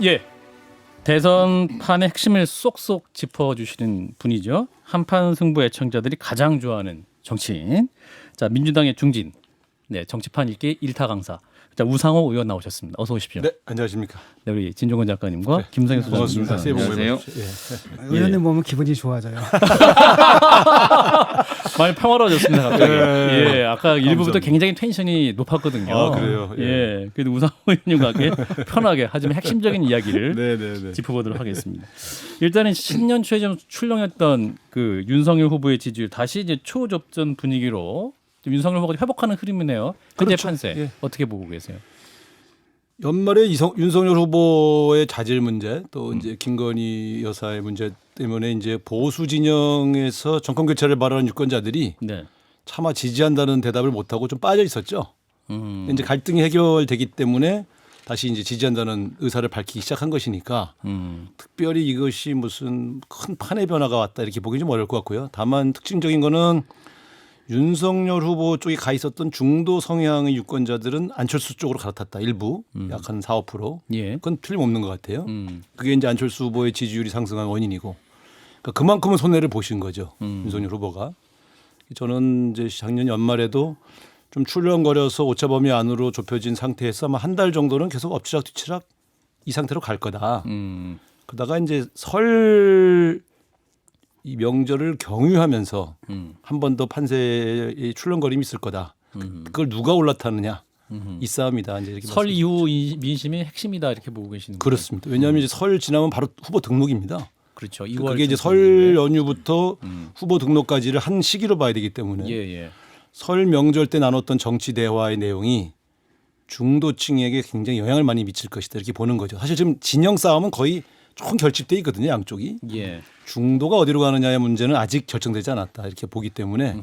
예, 대선판의 핵심을 쏙쏙 짚어주시는 분이죠. 한판 승부 애청자들이 가장 좋아하는 정치인. 자, 민주당의 중진, 네, 정치판 읽기 1타 강사. 자, 우상호 의원 나오셨습니다. 어서 오십시오. 네, 안녕하십니까. 네, 우리 진종건 작가님과 네, 김성현 소장님. 반갑습니다. 새해 복 많이 안녕하세요. 받으십시오. 의원님 보면 기분이 좋아져요. 많이 평화로워졌습니다. 갑자기. 네. 예, 아까 일부부터 감사합니다. 굉장히 텐션이 높았거든요. 아, 그래요? 예, 그래도 우상호 의원님과 함께 편하게 하지만 핵심적인 이야기를 네. 짚어보도록 하겠습니다. 일단은 신년 초에 좀 출렁였던 그 윤석열 후보의 지지율 다시 이제 초접전 분위기로 좀 윤석열 후보가 회복하는 흐름이네요. 현재 그렇죠. 판세 예. 어떻게 보고 계세요? 연말에 윤석열 후보의 자질 문제 또 이제 김건희 여사의 문제 때문에 이제 보수 진영에서 정권 교체를 바라는 유권자들이 네. 차마 지지한다는 대답을 못 하고 좀 빠져 있었죠. 이제 갈등이 해결되기 때문에 다시 이제 지지한다는 의사를 밝히기 시작한 것이니까 특별히 이것이 무슨 큰 판의 변화가 왔다 이렇게 보기 좀 어려울 것 같고요. 다만 특징적인 거는 윤석열 후보 쪽에 가 있었던 중도 성향의 유권자들은 안철수 쪽으로 갈아탔다. 일부 약 한 4, 5%. 예. 그건 틀림없는 것 같아요. 그게 이제 안철수 후보의 지지율이 상승한 원인이고 그러니까 그만큼은 손해를 보신 거죠. 윤석열 후보가. 저는 이제 작년 연말에도 좀 출렁거려서 오차범위 안으로 좁혀진 상태에서 아마 한 달 정도는 계속 엎치락 뒤치락 이 상태로 갈 거다. 그러다가 이제 설 이 명절을 경유하면서 한 번 더 판세의 출렁거림이 있을 거다. 그걸 누가 올라타느냐 이 싸움이다. 이제 이렇게 설 말씀드리죠. 이후 이 민심이 핵심이다 이렇게 보고 계시는 거예요. 그렇습니다. 왜냐하면 이제 설 지나면 바로 후보 등록입니다. 그렇죠. 2월 그게 이제 설 연휴부터 후보 등록까지를 한 시기로 봐야 되기 때문에 예. 설 명절 때 나눴던 정치 대화의 내용이 중도층에게 굉장히 영향을 많이 미칠 것이다 이렇게 보는 거죠. 사실 지금 진영 싸움은 거의 조금 결집돼 있거든요. 양쪽이. 예. 중도가 어디로 가느냐의 문제는 아직 결정되지 않았다 이렇게 보기 때문에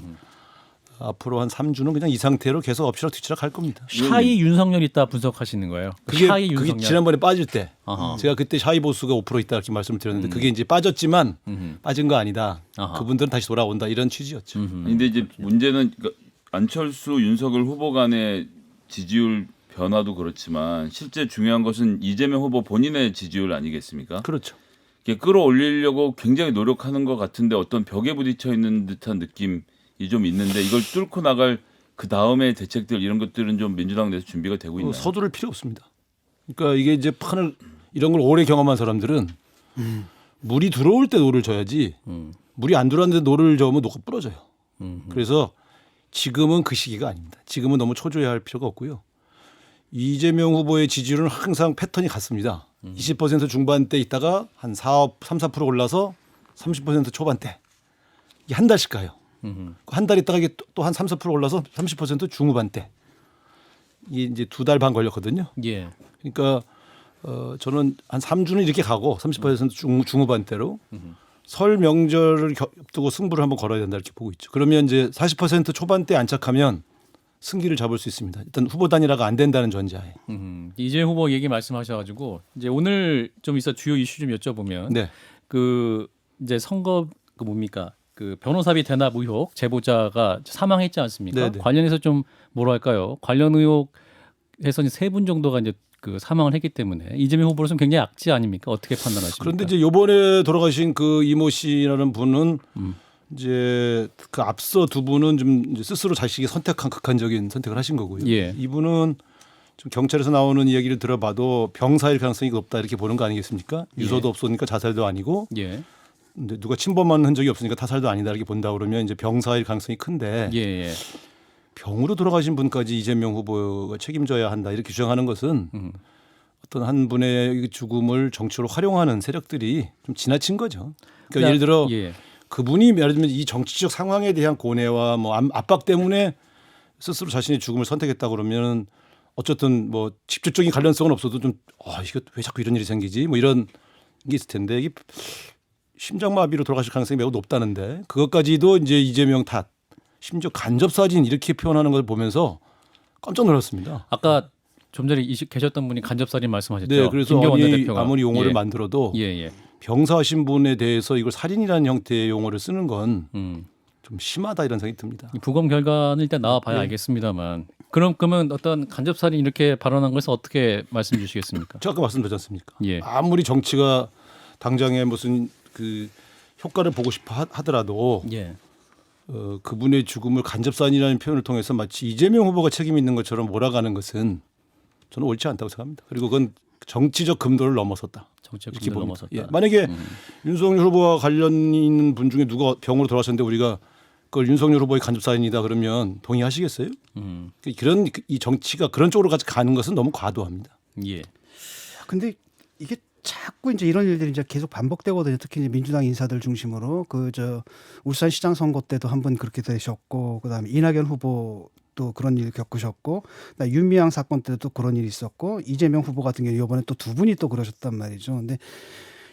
앞으로 한 3주는 그냥 이 상태로 계속 엎치락 뒤치락 할 겁니다. 샤이 윤석열 있다 분석하시는 거예요. 샤이 그게 윤석열. 지난번에 빠질 때 아하. 제가 그때 샤이 보수가 5% 있다 이렇게 말씀을 드렸는데 그게 이제 빠졌지만 빠진 거 아니다. 아하. 그분들은 다시 돌아온다 이런 취지였죠. 근데 이제 문제는 그러니까 안철수 윤석열 후보 간의 지지율 변화도 그렇지만 실제 중요한 것은 이재명 후보 본인의 지지율 아니겠습니까? 그렇죠. 이게 끌어올리려고 굉장히 노력하는 것 같은데 어떤 벽에 부딪혀 있는 듯한 느낌이 좀 있는데 이걸 뚫고 나갈 그 다음의 대책들 이런 것들은 좀 민주당 내에서 준비가 되고 있나요? 서두를 필요 없습니다. 그러니까 이게 이제 판을 이런 걸 오래 경험한 사람들은 물이 들어올 때 노를 져야지 물이 안 들어왔는데 노를 저으면 노가 부러져요. 그래서 지금은 그 시기가 아닙니다. 지금은 너무 초조해야 할 필요가 없고요. 이재명 후보의 지지율은 항상 패턴이 같습니다. 20% 중반대 있다가 한 3, 4% 올라서 30% 초반대. 이게 한 달씩 가요. 한 달 있다가 이게 또 한 3, 4% 올라서 30% 중후반대. 이게 이제 2달 반 걸렸거든요. 예. 그러니까 저는 한 3주는 이렇게 가고 30% 중후반대로 설 명절을 앞두고 승부를 한번 걸어야 된다 이렇게 보고 있죠. 그러면 이제 40% 초반대에 안착하면 승기를 잡을 수 있습니다. 일단 후보 단일화가 안 된다는 전제하에. 이재명 후보 얘기 말씀하셔가지고 이제 오늘 좀 있어 주요 이슈 좀 여쭤보면 네. 그 이제 선거 그 뭡니까 그 변호사비 대납 의혹 제보자가 사망했지 않습니까? 네네. 관련해서 좀 뭐랄까요 관련 의혹에서 3분 정도가 이제 그 사망을 했기 때문에 이재명 후보로서는 굉장히 악재 아닙니까? 어떻게 판단하십니까? 그런데 이제 요번에 돌아가신 그 이모 씨라는 분은 이제 그 앞서 두 분은 좀 이제 스스로 자식이 선택한 극한적인 선택을 하신 거고요. 예. 이분은 좀 경찰에서 나오는 이야기를 들어봐도 병사일 가능성이 높다 이렇게 보는 거 아니겠습니까? 유서도 없으니까 자살도 아니고 예. 근데 누가 침범한 흔적이 없으니까 타살도 아니다 이렇게 본다 그러면 이제 병사일 가능성이 큰데 예. 병으로 돌아가신 분까지 이재명 후보가 책임져야 한다 이렇게 주장하는 것은 어떤 한 분의 죽음을 정치로 활용하는 세력들이 좀 지나친 거죠. 그러니까 예를 들어 예. 그분이 예를 들면 이 정치적 상황에 대한 고뇌와 뭐 압박 때문에 스스로 자신의 죽음을 선택했다 그러면 어쨌든 뭐 직접적인 관련성은 없어도 좀 이거 왜 자꾸 이런 일이 생기지 뭐 이런 게 있을 텐데 이게 심장마비로 돌아가실 가능성이 매우 높다는데 그것까지도 이제 이재명 탓 심지어 간접 사진 이렇게 표현하는 걸 보면서 깜짝 놀랐습니다. 아까 좀 전에 계셨던 분이 간접살인 말씀하셨죠. 네, 그래서 김경원 원내대표가. 아무리 용어를 예. 만들어도 예. 병사하신 분에 대해서 이걸 살인이라는 형태의 용어를 쓰는 건 좀 음. 심하다 이런 생각이 듭니다. 이 부검 결과는 일단 나와봐야 네. 알겠습니다만 그러면 어떤 간접살인 이렇게 발언한 것에서 어떻게 말씀 주시겠습니까? 제가 아까 말씀드렸지 않습니까? 예. 아무리 정치가 당장에 무슨 그 효과를 보고 싶어 하더라도 예. 그분의 죽음을 간접살인이라는 표현을 통해서 마치 이재명 후보가 책임 있는 것처럼 몰아가는 것은 저는 옳지 않다고 생각합니다. 그리고 그건 정치적 금도를 넘어섰다. 정치적 이렇게 금도를 봅니다. 넘어섰다. 예. 만약에 윤석열 후보와 관련 있는 분 중에 누가 병으로 돌아가셨는데 우리가 그걸 윤석열 후보의 간접살인이다 그러면 동의하시겠어요? 그런 이 정치가 그런 쪽으로 가는 것은 너무 과도합니다. 예. 근데 이게 자꾸 이제 이런 일들이 이제 계속 반복되거든요. 특히 이제 민주당 인사들 중심으로 울산시장 선거 때도 한번 그렇게 되셨고, 그다음에 이낙연 후보도 그런 일 겪으셨고, 그다음에 윤미향 사건 때도 그런 일이 있었고, 이재명 후보 같은 경우 이번에 또 두 분이 또 그러셨단 말이죠. 근데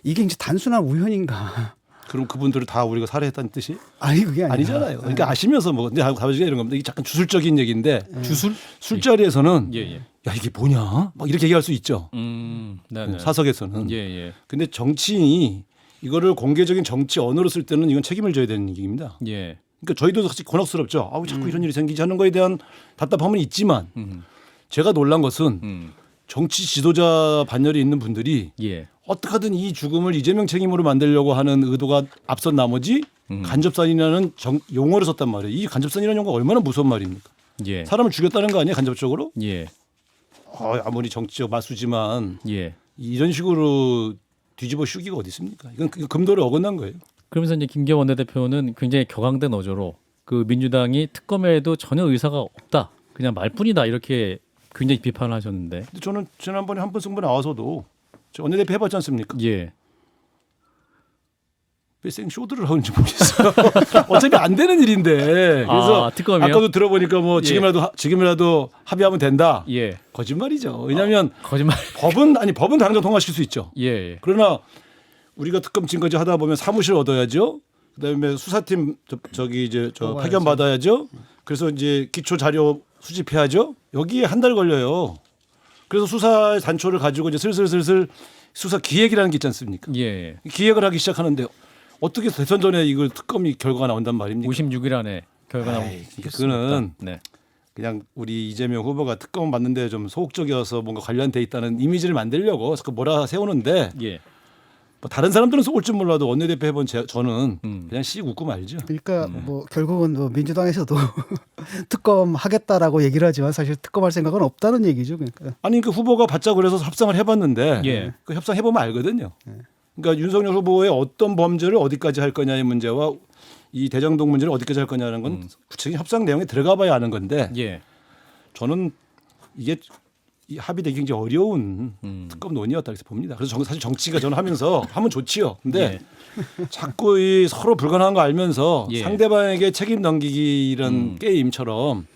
이게 이제 단순한 우연인가? 그럼 그분들을 다 우리가 살해했다는 뜻이 아니 그게 아니라. 아니잖아요. 그러니까 아시면서 뭐 근데 가버지가 이런 겁니다. 이게 잠깐 주술적인 얘기인데 주술? 술자리에서는 예, 예. 야 이게 뭐냐 막 이렇게 얘기할 수 있죠. 네. 사석에서는. 예, 예. 근데 정치인이 이거를 공개적인 정치 언어로 쓸 때는 이건 책임을 져야 되는 얘기입니다. 예. 그러니까 저희도 사실 곤혹스럽죠. 아우 자꾸 이런 일이 생기지 하는 거에 대한 답답함은 있지만 제가 놀란 것은 정치 지도자 반열에 있는 분들이 예. 어떻게든 이 죽음을 이재명 책임으로 만들려고 하는 의도가 앞선 나머지 간접살인이라는 용어를 썼단 말이에요. 이 간접살인이라는 용어가 얼마나 무서운 말입니까? 예. 사람을 죽였다는 거 아니에요? 간접적으로? 예. 아무리 정치적 마수지만 예. 이런 식으로 뒤집어 씌우기가 어디 있습니까? 이건 금도를 어긋난 거예요. 그러면서 이제 김기현 원내대표는 굉장히 격앙된 어조로 그 민주당이 특검에도 전혀 의사가 없다. 그냥 말뿐이다. 이렇게 굉장히 비판을 하셨는데. 근데 저는 지난번에 한 번 승부 나와서도 저 원내대표 해봤지 않습니까? 예. 왜 생쇼드를 하는지 모르겠어요. 어차피 안 되는 일인데. 그래서 특검이요? 아까도 들어보니까 뭐 지금이라도 합의하면 된다. 예. 거짓말이죠. 왜냐하면 거짓말. 법은 당장 통과시킬 수 있죠. 예. 예. 그러나 우리가 특검 증거지 하다 보면 사무실 얻어야죠. 그다음에 수사팀 파견 받아야죠. 그래서 이제 기초 자료 수집해야죠. 여기에 한 달 걸려요. 그래서 수사의 단초를 가지고 이제 슬슬 수사 기획이라는 게 있지 않습니까? 예. 기획을 하기 시작하는데 어떻게 대선 전에 이걸 특검이 결과가 나온단 말입니까? 56일 안에 결과 나오고. 그거는 네. 그냥 우리 이재명 후보가 특검 받는데 좀 소극적이어서 뭔가 관련돼 있다는 이미지를 만들려고 그 뭐라 세우는데 예. 뭐 다른 사람들은 속을 줄 몰라도 원내대표 해본 저는 그냥 씩 웃고 말죠. 그러니까 뭐 결국은 뭐 민주당에서도 특검 하겠다라고 얘기를 하지만 사실 특검할 생각은 없다는 얘기죠. 그러니까. 아니 그 후보가 받자 그래서 협상을 해봤는데 예. 그 협상 해보면 알거든요. 그러니까 윤석열 후보의 어떤 범죄를 어디까지 할 거냐의 문제와 이 대장동 문제를 어디까지 할 거냐는 건 구체적인 협상 내용에 들어가봐야 아는 건데 예. 저는 이게 이 합의되기 굉장히 어려운 특검 논의였다 이렇게 봅니다. 그래서 사실 정치가 저는 하면서 하면 좋지요. 근데 자꾸 이 서로 불가능한 거 알면서 예. 상대방에게 책임 넘기기 이런 게임처럼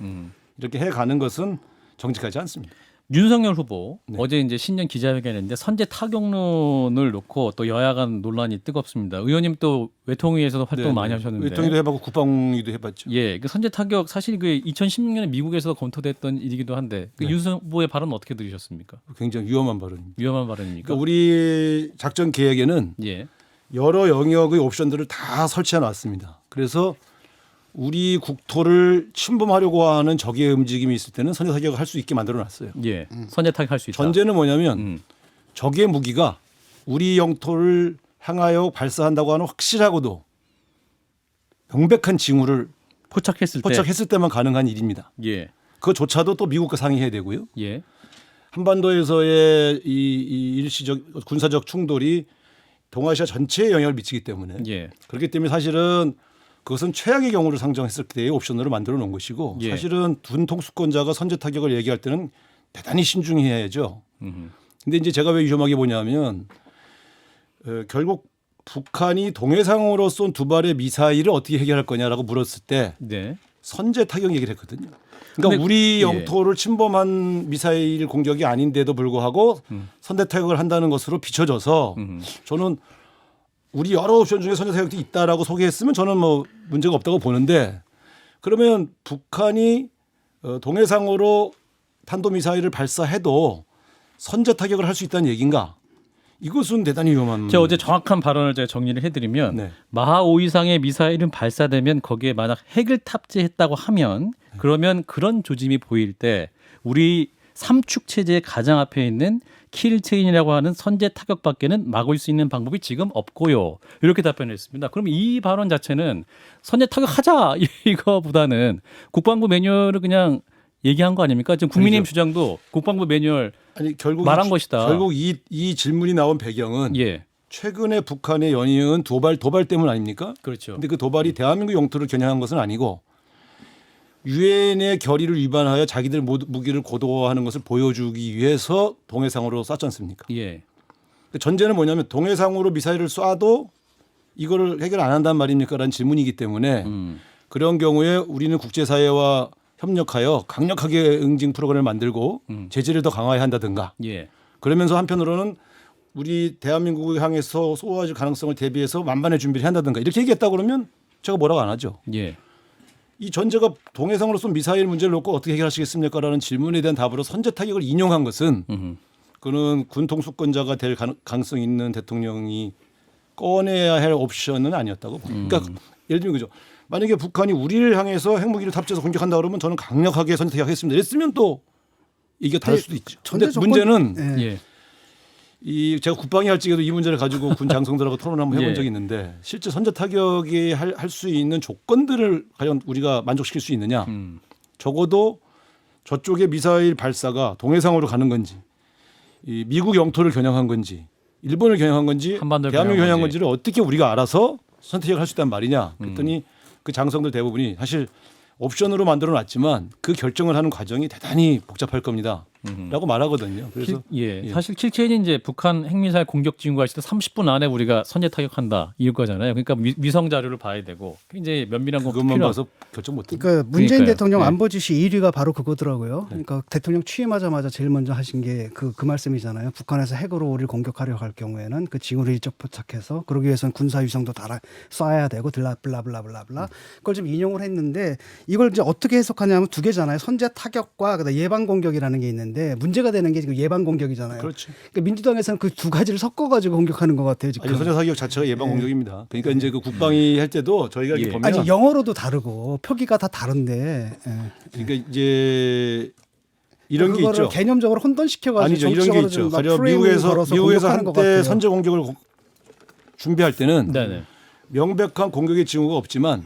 이렇게 해가는 것은 정직하지 않습니다. 윤석열 후보 어제 이제 신년 기자회견했는데 선제 타격론을 놓고 또 여야 간 논란이 뜨겁습니다. 의원님 또 외통위에서도 활동 많이 하셨는데. 외통위도 해봤고 국방위도 해봤죠. 예, 그 선제 타격 사실 그 2016년에 미국에서 검토됐던 일이기도 한데 그 윤 후보의 발언 어떻게 들으셨습니까? 굉장히 위험한 발언입니다. 위험한 발언입니까? 그러니까 우리 작전 계획에는 예, 여러 영역의 옵션들을 다 설치해 놨습니다. 그래서 우리 국토를 침범하려고 하는 적의 움직임이 있을 때는 선제 타격을 할 수 있게 만들어 놨어요. 예, 선제 타격할 수 있다. 전제는 뭐냐면 적의 무기가 우리 영토를 향하여 발사한다고 하는 확실하고도 명백한 징후를 포착했을 때만 가능한 일입니다. 예, 그조차도 또 미국과 상의해야 되고요. 예, 한반도에서의 이 일시적 군사적 충돌이 동아시아 전체에 영향을 미치기 때문에 예, 그렇기 때문에 사실은 그것은 최악의 경우를 상정했을 때의 옵션으로 만들어 놓은 것이고 예. 사실은 둔 통수권자가 선제 타격을 얘기할 때는 대단히 신중해야죠. 근데 이제 제가 왜 위험하게 보냐면 결국 북한이 동해상으로 쏜 두 발의 미사일을 어떻게 해결할 거냐라고 물었을 때 네, 선제 타격 얘기를 했거든요. 그러니까 근데, 우리 영토를 침범한 미사일 공격이 아닌데도 불구하고 선제 타격을 한다는 것으로 비춰져서 저는 우리 여러 옵션 중에 선제 타격도 있다라고 소개했으면 저는 뭐 문제가 없다고 보는데 그러면 북한이 동해상으로 탄도미사일을 발사해도 선제 타격을 할 수 있다는 얘기인가? 이것은 대단히 위험한. 제가 어제 정확한 발언을 제가 정리를 해드리면 네. 마하 5 이상의 미사일은 발사되면 거기에 만약 핵을 탑재했다고 하면 그러면 그런 조짐이 보일 때 우리 삼축 체제의 가장 앞에 있는 킬체인이라고 하는 선제 타격밖에는 막을 수 있는 방법이 지금 없고요. 이렇게 답변했습니다. 그럼 이 발언 자체는 선제 타격하자 이거보다는 국방부 매뉴얼을 그냥 얘기한 거 아닙니까? 지금 국민의힘 아니죠. 주장도 국방부 매뉴얼 아니 결국 말한 것이다. 결국 이 질문이 나온 배경은 예, 최근에 북한의 연이은 도발 때문 아닙니까? 그렇죠. 근데 그 도발이 대한민국 영토를 겨냥한 것은 아니고 유엔의 결의를 위반하여 자기들 무기를 고도화하는 것을 보여주기 위해서 동해상으로 쐈지 않습니까? 예, 전제는 뭐냐면 동해상으로 미사일을 쏴도 이거를 해결 안 한단 말입니까라는 질문이기 때문에 그런 경우에 우리는 국제사회와 협력하여 강력하게 응징 프로그램을 만들고 제재를 더 강화해야 한다든가 예, 그러면서 한편으로는 우리 대한민국을 향해서 쏘아질 가능성을 대비해서 만반의 준비를 한다든가 이렇게 얘기했다 그러면 제가 뭐라고 안 하죠. 예. 이 전제가 동해상으로 쏜 미사일 문제를 놓고 어떻게 해결하시겠습니까라는 질문에 대한 답으로 선제 타격을 인용한 것은 그는 군 통수권자가 될 가능성이 있는 대통령이 꺼내야 할 옵션은 아니었다고 봅니다. 그러니까 예를 들면 그죠. 만약에 북한이 우리를 향해서 핵무기를 탑재해서 공격한다 그러면 저는 강력하게 선제 타격하겠습니다. 이랬으면 또 이게 다를 수도 있죠. 근데 전제 조건- 문제는 예. 이 제가 국방위 할 적에도 이 문제를 가지고 군 장성들하고 토론을 한번 해본 예. 적이 있는데 실제 선제 타격이 할 수 있는 조건들을 과연 우리가 만족시킬 수 있느냐. 적어도 저쪽의 미사일 발사가 동해상으로 가는 건지 이 미국 영토를 겨냥한 건지 일본을 겨냥한 건지 한반도를 대한민국을 겨냥한 겨냥한 건지를 어떻게 우리가 알아서 선택을 할 수 있단 말이냐. 그랬더니 그 장성들 대부분이 사실 옵션으로 만들어 놨지만 그 결정을 하는 과정이 대단히 복잡할 겁니다. 라고 말하거든요. 그래서 예. 예. 사실 킬체인이 이제 북한 핵미사일 공격 징후가 있을 때 30분 안에 우리가 선제 타격한다 이거잖아요. 그러니까 위성 자료를 봐야 되고 굉장히 면밀한 거 그것만 필요. 봐서 결정 못 합니다. 그러니까 문재인 그러니까요. 대통령 네. 안보지시 1위가 바로 그거더라고요. 그러니까 대통령 취임하자마자 제일 먼저 하신 게 그 말씀이잖아요. 북한에서 핵으로 우리를 공격하려 할 경우에는 그 징후를 일찍 포착해서 그러기 위해서는 군사 위성도 달아 쏴야 되고 블라블라블라블라 그걸 좀 인용을 했는데 이걸 이제 어떻게 해석하냐면 두 개잖아요. 선제 타격과 그다음 예방 공격이라는 게 있는데 문제가 되는 게 지금 예방 공격이잖아요. 그렇죠. 그러니까 민주당에서는 그 두 가지를 섞어가지고 공격하는 것 같아요. 지금. 아니, 선제 타격 자체가 예방 공격입니다. 그러니까 이제 그 국방위 할 때도 저희가 이렇게 예. 보면 아니 영어로도 다르고 표기가 다 다른데. 예. 그러니까 이제 이런 게 그거를 있죠. 개념적으로 혼돈시켜가지고 아니죠. 이런 게 정치적으로 있죠. 좀 막 가령 프레임을 걸어서 미국에서 공격하는 것 한때 같아요. 선제 공격을 준비할 때는 네네. 명백한 공격의 징후가 없지만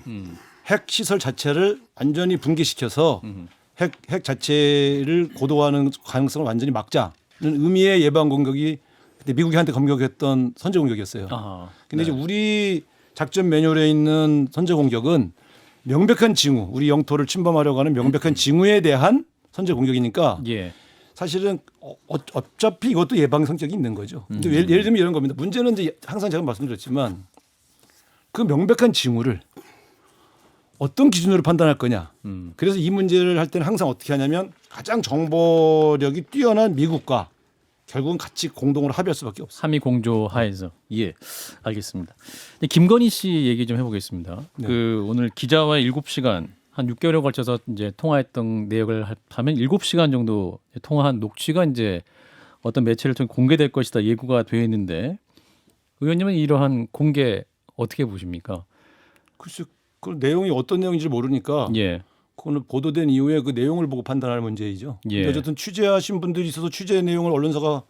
핵 시설 자체를 완전히 붕괴시켜서 핵 자체를 고도화하는 가능성을 완전히 막자는 의미의 예방 공격이 그때 미국이 한때 공격했던 선제 공격이었어요. 아. 근데 이제 우리 작전 매뉴얼에 있는 선제 공격은 명백한 징후, 우리 영토를 침범하려고 하는 명백한 징후에 대한 선제 공격이니까 예. 사실은 어차피 이것도 예방 성격이 있는 거죠. 근데 예를 들면 이런 겁니다. 문제는 이제 항상 제가 말씀드렸지만 그 명백한 징후를 어떤 기준으로 판단할 거냐. 그래서 이 문제를 할 때는 항상 어떻게 하냐면 가장 정보력이 뛰어난 미국과 결국은 같이 공동으로 합의할 수밖에 없어요. 삼위 공조 하에서 예 알겠습니다. 근데 김건희 씨 얘기 좀 해보겠습니다. 네. 그 오늘 기자와 7시간 한 6개월에 걸쳐서 이제 통화했던 내역을 하면 7시간 정도 통화한 녹취가 이제 어떤 매체를 통해 공개될 것이다 예고가 되어 있는데 의원님은 이러한 공개 어떻게 보십니까? 글쎄 그 내용이 어떤 내용인지 모르니까 예, 그거는 보도된 이후에 그 내용을 보고 판단할 문제이죠. 예. 근데 어쨌든 취재하신 분들이 있어서 취재 내용을 언론사가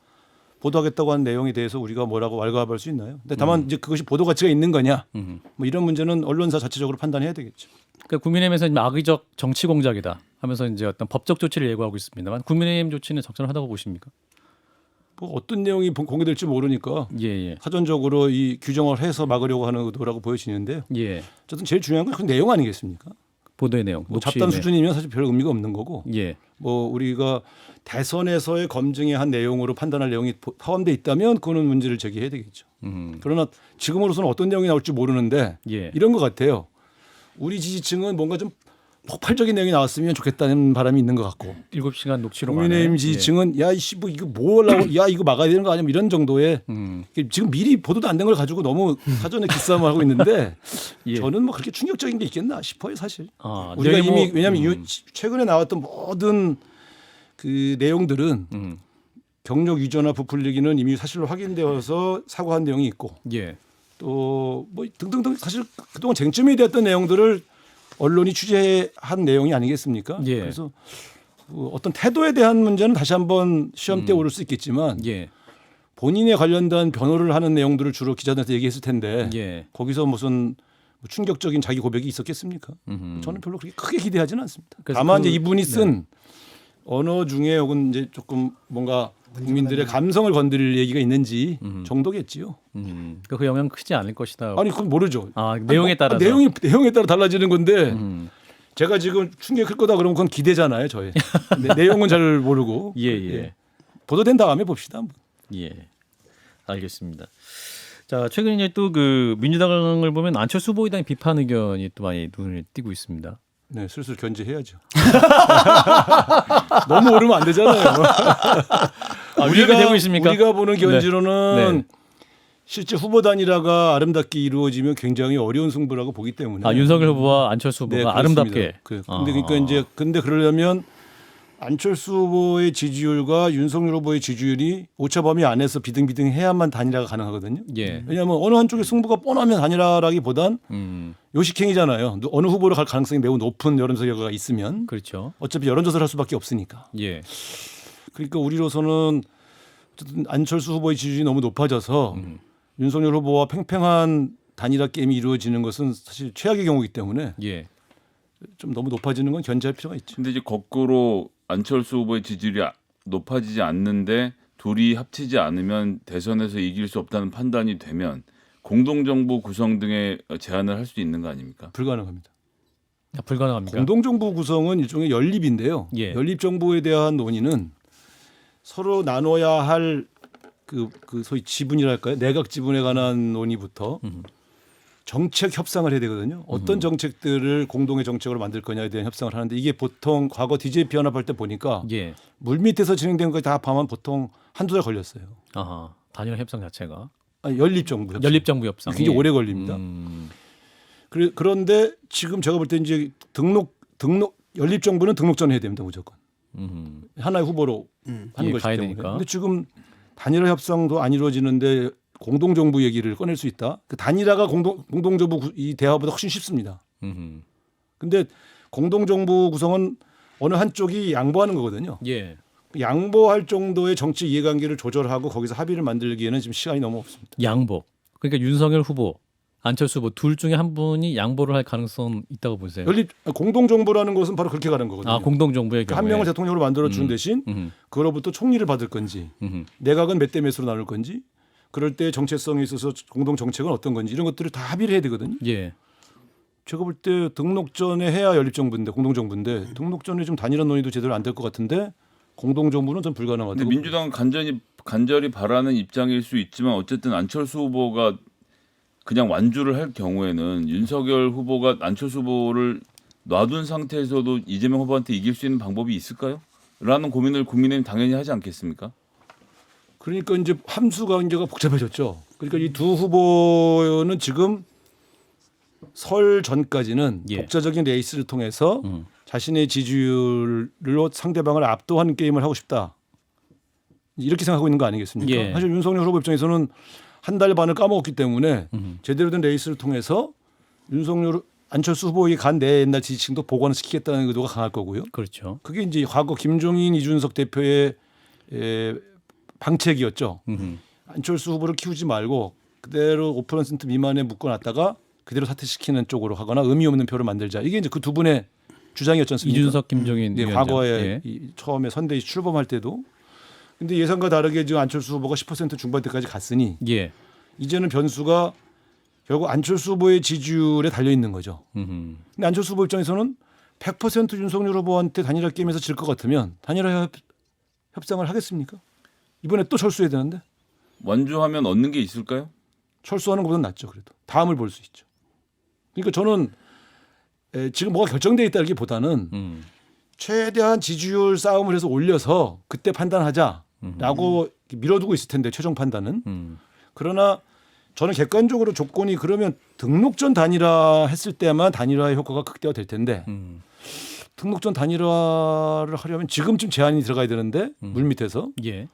보도하겠다고 한 내용에 대해서 우리가 뭐라고 왈가왈부할 수 있나요? 근데 다만 이제 그것이 보도 가치가 있는 거냐? 뭐 이런 문제는 언론사 자체적으로 판단해야 되겠죠. 그러니까 국민의힘에서 이제 악의적 정치 공작이다 하면서 이제 어떤 법적 조치를 예고하고 있습니다만 국민의힘 조치는 적절하다고 보십니까? 뭐 어떤 내용이 공개될지 모르니까 예, 예, 사전적으로 이 규정을 해서 막으려고 하는 의도라고 보여지는데요. 예. 어쨌든 제일 중요한 건 그 내용 아니겠습니까? 보도의 내용, 뭐 녹취 잡담 내용. 수준이면 사실 별 의미가 없는 거고 예, 뭐 우리가 대선에서의 검증의 한 내용으로 판단할 내용이 포함되어 있다면 그거는 문제를 제기해야 되겠죠. 그러나 지금으로서는 어떤 내용이 나올지 모르는데 예. 이런 것 같아요. 우리 지지층은 뭔가 좀 폭발적인 내용이 나왔으면 좋겠다는 바람이 있는 것 같고 7시간 녹취로 국민의힘 가네. 지지층은 야 이씨 뭐 이거 뭐 하려고 야 이거 막아야 되는 거 아니야 뭐 이런 정도의 지금 미리 보도도 안 된 걸 가지고 너무 사전에 기싸움을 하고 있는데 예. 저는 뭐 그렇게 충격적인 게 있겠나 싶어요 사실. 아, 우리가 내용이 이미 뭐, 왜냐하면 최근에 나왔던 모든 그 내용들은 경력 위조나 부풀리기는 이미 사실로 확인되어서 사과한 내용이 있고 예. 또 뭐 등등등 사실 그동안 쟁점이 되었던 내용들을 언론이 취재한 내용이 아니겠습니까? 예. 그래서 어떤 태도에 대한 문제는 다시 한번 시험대에 오를 수 있겠지만 예. 본인에 관련된 변호를 하는 내용들을 주로 기자들한테 얘기했을 텐데 예. 거기서 무슨 충격적인 자기 고백이 있었겠습니까? 저는 별로 그렇게 크게 기대하지는 않습니다. 그래서 다만 그- 이제 이분이 쓴 언어 중에 혹은 이제 조금 뭔가 국민들의 감성을 건드릴 얘기가 있는지 정도겠지요. 그 영향 크지 않을 것이다. 아니 그건 모르죠. 아, 내용에 따라서. 내용에 따라 달라지는 건데 제가 지금 충격이 클 거다 그러면 그건 기대잖아요, 저의. 내용은 잘 모르고. 예, 예. 보도된 다음에 봅시다. 한번. 예. 알겠습니다. 자, 최근 이제 또 그 민주당을 보면 안철수 후보에 대한 비판 의견이 또 많이 눈에 띄고 있습니다. 네, 슬슬 견제해야죠. 너무 오르면 안 되잖아요. 위협이 되고 있습니까? 우리가 보는 견지로는 네. 실제 후보 단일화가 아름답게 이루어지면 굉장히 어려운 승부라고 보기 때문에. 아, 윤석열 후보와 안철수 후보가 네, 아름답게. 근데 그러니까 이제 근데 그러려면 안철수 후보의 지지율과 윤석열 후보의 지지율이 오차범위 안에서 비등비등해야만 단일화가 가능하거든요. 예. 왜냐하면 어느 한쪽의 승부가 뻔하면 단일화라기보단 요식행위잖아요. 어느 후보로 갈 가능성이 매우 높은 여론조사 결과가 있으면 그렇죠. 어차피 여론조사를 할 수밖에 없으니까. 예. 그러니까 우리로서는 어쨌든 안철수 후보의 지지율이 너무 높아져서 윤석열 후보와 팽팽한 단일화 게임이 이루어지는 것은 사실 최악의 경우이기 때문에 예. 좀 너무 높아지는 건 견제할 필요가 있죠. 근데 이제 거꾸로 안철수 후보의 지지율이 높아지지 않는데 둘이 합치지 않으면 대선에서 이길 수 없다는 판단이 되면 공동정부 구성 등의 제안을 할 수 있는 거 아닙니까? 불가능합니다. 아, 불가능합니까? 공동정부 구성은 일종의 연립인데요. 예. 연립정부에 대한 논의는 서로 나눠야 할 그 소위 지분이랄까요? 내각 지분에 관한 논의부터 정책 협상을 해야 되거든요. 어떤 정책들을 공동의 정책으로 만들 거냐에 대한 협상을 하는데 이게 보통 과거 DJP 연합할 때 보니까 예. 물밑에서 진행된 것까지 다 포함하면 보통 한두 달 걸렸어요. 아하. 단일화 협상 자체가 아니, 연립정부 협상. 연립정부 협상. 굉장히 오래 걸립니다. 그런데 지금 제가 볼 때 이제 등록 연립정부는 등록 전에 해야 됩니다. 무조건. 하나의 후보로 하는 예, 것이기 가야 때문에. 되니까. 근데 지금 단일화 협상도 안 이루어지는데 공동정부 얘기를 꺼낼 수 있다. 그 단일화가 공동정부 이 대화보다 훨씬 쉽습니다. 근데 공동정부 구성은 어느 한쪽이 양보하는 거거든요. 예. 양보할 정도의 정치 이해관계를 조절하고 거기서 합의를 만들기에는 지금 시간이 너무 없습니다. 양보. 그러니까 윤석열 후보, 안철수 후보 둘 중에 한 분이 양보를 할 가능성 있다고 보세요. 공동정부라는 것은 바로 그렇게 가는 거거든요. 아, 공동정부의 그러니까 경우에 한 명을 대통령으로 만들어 준 대신 음흠. 그로부터 총리를 받을 건지 내각은 몇 대 몇으로 나눌 건지 그럴 때 정체성에 있어서 공동 정책은 어떤 건지 이런 것들을 다 합의를 해야 되거든요. 예. 제가 볼 때 등록 전에 해야 연립정부인데 공동정부인데 등록 전에 좀 단일화 논의도 제대로 안 될 것 같은데 공동정부는 좀 불가능하다고. 근데 민주당은 간절히 바라는 입장일 수 있지만 어쨌든 안철수 후보가 그냥 완주를 할 경우에는 윤석열 후보가 안철수 후보를 놔둔 상태에서도 이재명 후보한테 이길 수 있는 방법이 있을까요? 라는 고민을 국민의힘 당연히 하지 않겠습니까? 그러니까 이제 함수 관계가 복잡해졌죠. 그러니까 이 두 후보는 지금 설 전까지는 예. 독자적인 레이스를 통해서 자신의 지지율로 상대방을 압도하는 게임을 하고 싶다. 이렇게 생각하고 있는 거 아니겠습니까? 예. 사실 윤석열 후보 입장에서는 한 달 반을 까먹었기 때문에 제대로 된 레이스를 통해서 안철수 후보에게 간 내 옛날 지지층도 복원을 시키겠다는 의도가 강할 거고요. 그렇죠. 그게 이제 과거 김종인, 이준석 대표의 방책이었죠. 안철수 후보를 키우지 말고 그대로 5% 미만에 묶어놨다가 그대로 사퇴시키는 쪽으로 하거나 의미 없는 표를 만들자. 이게 이제 그 두 분의 주장이었지 않습니까? 이준석, 김종인 네, 위원장. 과거에 예. 처음에 선대위 출범할 때도. 근데 예상과 다르게 지금 안철수 후보가 10% 중반대까지 갔으니 예. 이제는 변수가 결국 안철수 후보의 지지율에 달려 있는 거죠. 근데 안철수 후보 입장에서는 100% 윤석열 후보한테 단일화 게임에서 질 것 같으면 단일화 협상을 하겠습니까? 이번에 또 철수해야 되는데 완주하면 얻는 게 있을까요? 철수하는 것보다 낫죠. 그래도 다음을 볼 수 있죠. 그러니까 저는 지금 뭐가 결정돼 있다기보다는 최대한 지지율 싸움을 해서 올려서 그때 판단하자라고 밀어두고 있을 텐데 최종 판단은. 그러나 저는 객관적으로 조건이 그러면 등록 전 단일화 했을 때만 단일화의 효과가 극대화될 텐데 등록 전 단일화를 하려면 지금쯤 제한이 들어가야 되는데 물밑에서 예.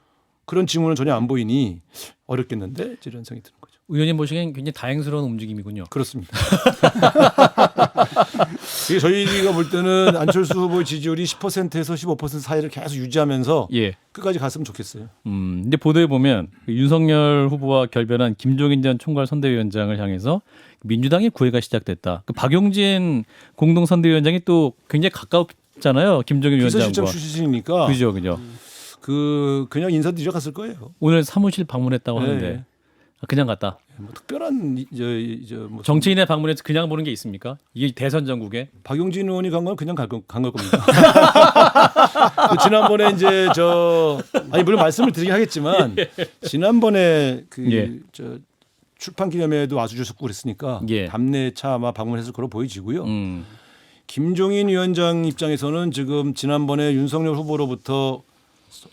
그런 징후는 전혀 안 보이니 어렵겠는데 이런 생각이 드는 거죠. 의원님 보시기엔 굉장히 다행스러운 움직임이군요. 그렇습니다. 이게 저희가 볼 때는 안철수 후보의 지지율이 10%에서 15% 사이를 계속 유지하면서 예. 끝까지 갔으면 좋겠어요. 근데 보도에 보면 윤석열 후보와 결별한 김종인 전 총괄 선대위원장을 향해서 민주당의 구애가 시작됐다. 그 박용진 공동 선대위원장이 또 굉장히 가깝잖아요. 김종인 비서실장 위원장과. 출신이니까 그죠. 그냥 인사드리러 갔을 거예요. 오늘 사무실 방문했다고 네. 하는데 그냥 갔다. 뭐 특별한 뭐 정치인의 방문에서 그냥 보는 게 있습니까? 이게 대선 전국에. 박용진 의원이 간 건 그냥 간 걸 겁니다. 그 지난번에 이제 아니 물론 말씀을 드리긴 하겠지만 지난번에 예. 출판 기념회에도 와주셨고 그랬으니까 예. 답례차 아마 방문했을 거로 보여지고요. 음. 김종인 위원장 입장에서는 지금 지난번에 윤석열 후보로부터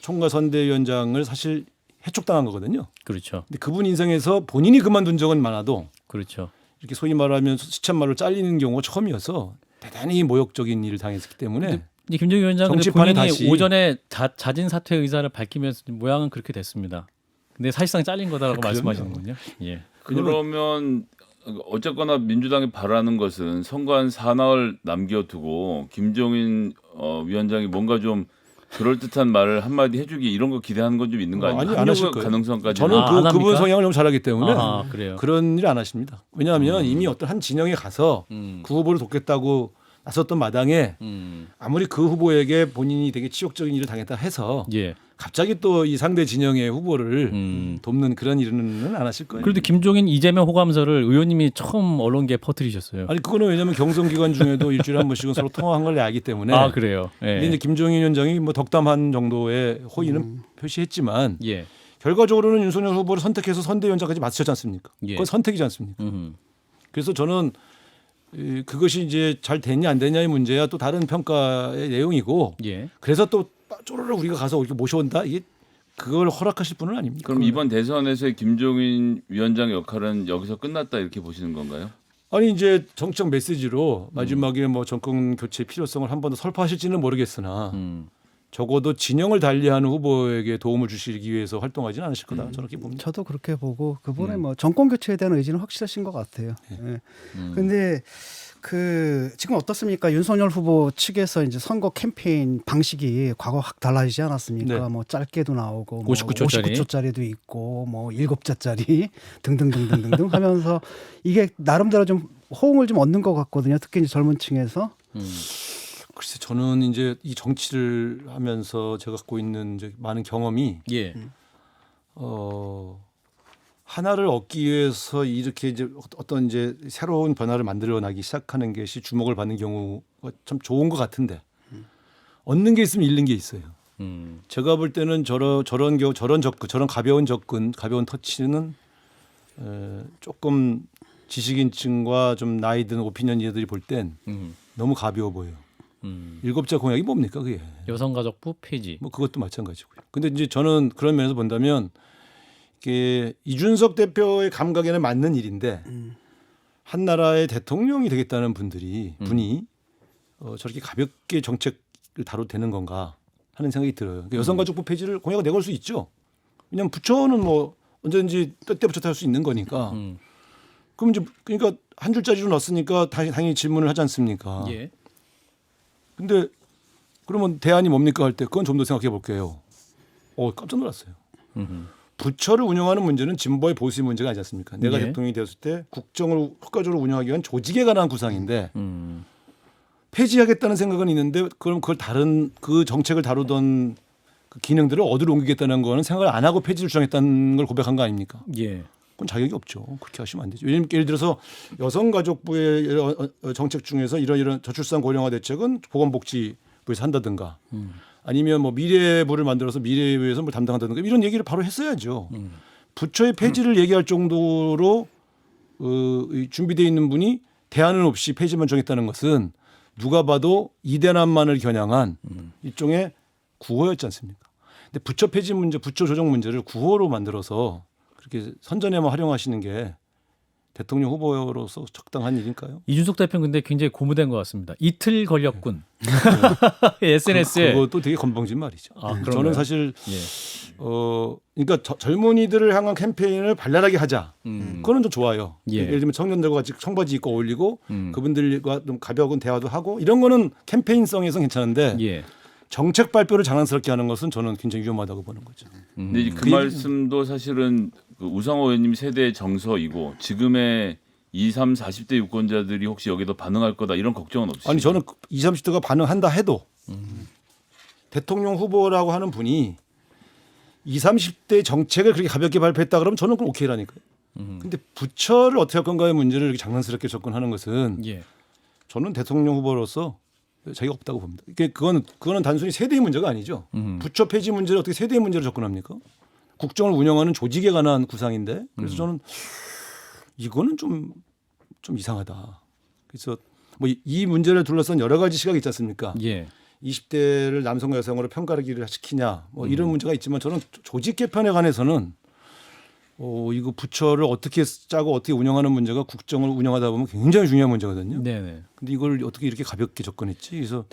총괄 선대위원장을 사실 해촉당한 거거든요. 그렇죠. 근데 그분 인생에서 본인이 그만둔 적은 많아도 그렇죠. 이렇게 소위 말하면 시쳇말로 잘리는 경우가 처음이어서 대단히 모욕적인 일을 당했기 때문에 이 김종인 위원장은 정치판에 본인이 다시 오전에 자진 사퇴 의사를 밝히면서 모양은 그렇게 됐습니다. 근데 사실상 잘린 거다라고 그럼요. 말씀하시는군요. 예. 그러면 어쨌거나 민주당이 바라는 것은 선거한 사나흘 남겨두고 김종인 위원장이 뭔가 좀 그럴듯한 말을 한마디 해주기 이런 거 기대하는 건 좀 있는 거 아니에요? 아니, 안 하실 거예요. 가능성까지 저는 안 합니까? 그분 성향을 너무 잘 알기 때문에 아, 그래요. 그런 일 안 하십니다. 왜냐하면 이미 어떤 한 진영에 가서 그 후보를 돕겠다고 나섰던 마당에 아무리 그 후보에게 본인이 되게 치욕적인 일을 당했다 해서 예. 갑자기 또 이 상대 진영의 후보를 돕는 그런 일은 안 하실 거예요. 그래도 김종인 이재명 호감서를 의원님이 처음 언론계에 퍼뜨리셨어요. 아니 그거는 왜냐하면 경선 기간 중에도 일주일에 한 번씩은 서로 통화한 걸 알기 때문에. 아, 그래요. 근데 예. 이제 김종인 위원장이 뭐 덕담한 정도의 호의는 표시했지만 예. 결과적으로는 윤석열 후보를 선택해서 선대위원장까지 맡으셨지 않습니까? 예. 그건 선택이지 않습니까? 음. 그래서 저는 그것이 이제 잘 됐냐 안 됐냐의 문제야 또 다른 평가의 내용이고 예. 그래서 또 쪼르르 우리가 가서 이렇게 모셔온다 이게 그걸 허락하실 분은 아닙니다. 그럼 이번 대선에서의 김종인 위원장의 역할은 여기서 끝났다 이렇게 보시는 건가요? 아니 이제 정책 메시지로 마지막에 뭐 정권 교체 필요성을 한 번 더 설파하실지는 모르겠으나 적어도 진영을 달리하는 후보에게 도움을 주시기 위해서 활동하지는 않으실 거다 저는 그렇게 봅니다. 저도 그렇게 보고 그분의 뭐 정권 교체에 대한 의지는 확실하신 것 같아요. 예. 근데 지금 어떻습니까? 윤석열 후보 측에서 이제 선거 캠페인 방식이 과거 확 달라지지 않았습니까? 네. 뭐 짧게도 나오고 59초짜리. 59초짜리도 있고 뭐 7자짜리 등등등등등등 하면서 이게 나름대로 좀 호응을 좀 얻는 것 같거든요. 특히 이제 젊은 층에서. 글쎄 저는 이제 이 정치를 하면서 제가 갖고 있는 이제 많은 경험이 예. 하나를 얻기 위해서 이렇게 이제 어떤 이제 새로운 변화를 만들어나기 시작하는 것이 주목을 받는 경우가 참 좋은 것 같은데 얻는 게 있으면 잃는 게 있어요. 제가 볼 때는 저런 경우 저런 가벼운 접근, 가벼운 터치는 조금 지식인층과 좀 나이 든 오피니언리더들이 볼 땐 너무 가벼워 보여요. 7자 공약이 뭡니까 그게? 여성가족부 폐지. 뭐 그것도 마찬가지고요. 근데 이제 저는 그런 면에서 본다면 이게 이준석 대표의 감각에는 맞는 일인데 한 나라의 대통령이 되겠다는 분이 저렇게 가볍게 정책을 다뤄도 되는 건가 하는 생각이 들어요. 그러니까 여성가족부 폐지를 공약을 내걸 수 있죠. 왜냐하면 부처는 뭐 언제든지 때부터 할 수 있는 거니까. 그럼 이제 그러니까 한 줄짜리로 넣었으니까 당연히 질문을 하지 않습니까? 예. 근데 그러면 대안이 뭡니까 할 때 그건 좀 더 생각해 볼게요. 깜짝 놀랐어요. 부처를 운영하는 문제는 진보의 보수의 문제가 아니지 않습니까? 내가 예. 대통령이 되었을 때 국정을 효과적으로 운영하기 위한 조직에 관한 구상인데 폐지하겠다는 생각은 있는데 그럼 그걸 다른 그 정책을 다루던 그 기능들을 어디로 옮기겠다는 거는 생각을 안 하고 폐지를 주장했다는 걸 고백한 거 아닙니까? 예. 그건 자격이 없죠. 그렇게 하시면 안 되죠. 예를 들어서 여성가족부의 정책 중에서 이런 저출산 고령화 대책은 보건복지부에서 한다든가 아니면 뭐 미래부를 만들어서 미래부에서 뭘 담당한다든가 이런 얘기를 바로 했어야죠. 부처의 폐지를 얘기할 정도로 준비되어 있는 분이 대안은 없이 폐지만 정했다는 것은 누가 봐도 이대남만을 겨냥한 일종의 구호였지 않습니까? 근데 부처 폐지 문제, 부처 조정 문제를 구호로 만들어서 그렇게 선전에만 활용하시는 게 대통령 후보로서 적당한 일일까요? 이준석 대표는 근데 굉장히 고무된 것 같습니다. 이틀 걸렸군. SNS에. 그것도 되게 건방진 말이죠. 아, 그런가요? 저는 사실 예. 그러니까 젊은이들을 향한 캠페인을 발랄하게 하자. 그거는 좀 좋아요. 예. 예를 들면 청년들과 같이 청바지 입고 어울리고 음. 그분들과 좀 가벼운 대화도 하고 이런 거는 캠페인성에서 괜찮은데 예. 정책 발표를 장난스럽게 하는 것은 저는 굉장히 위험하다고 보는 거죠. 근데 이제 그 말씀도 사실은 그 우상호 의원님 세대의 정서이고 지금의 20, 30, 40대 유권자들이 혹시 여기도 반응할 거다 이런 걱정은 없으시죠? 아니 저는 20, 30대가 반응한다 해도 대통령 후보라고 하는 분이 20, 30대 정책을 그렇게 가볍게 발표했다 그러면 저는 그럼 오케이라니까요. 근데 부처를 어떻게 할 건가의 문제를 이렇게 장난스럽게 접근하는 것은 예. 저는 대통령 후보로서 자기가 없다고 봅니다. 그거는 단순히 세대의 문제가 아니죠. 부처 폐지 문제를 어떻게 세대의 문제로 접근합니까? 국정을 운영하는 조직에 관한 구상인데 그래서 저는 이거는 좀 이상하다. 그래서 뭐 이 문제를 둘러싼 여러 가지 시각이 있지 않습니까? 예. 20대를 남성과 여성으로 편가르기를 시키냐 뭐 이런 문제가 있지만 저는 조직 개편에 관해서는 이거 부처를 어떻게 짜고 어떻게 운영하는 문제가 국정을 운영하다 보면 굉장히 중요한 문제거든요. 네네. 근데 이걸 어떻게 이렇게 가볍게 접근했지? 그래서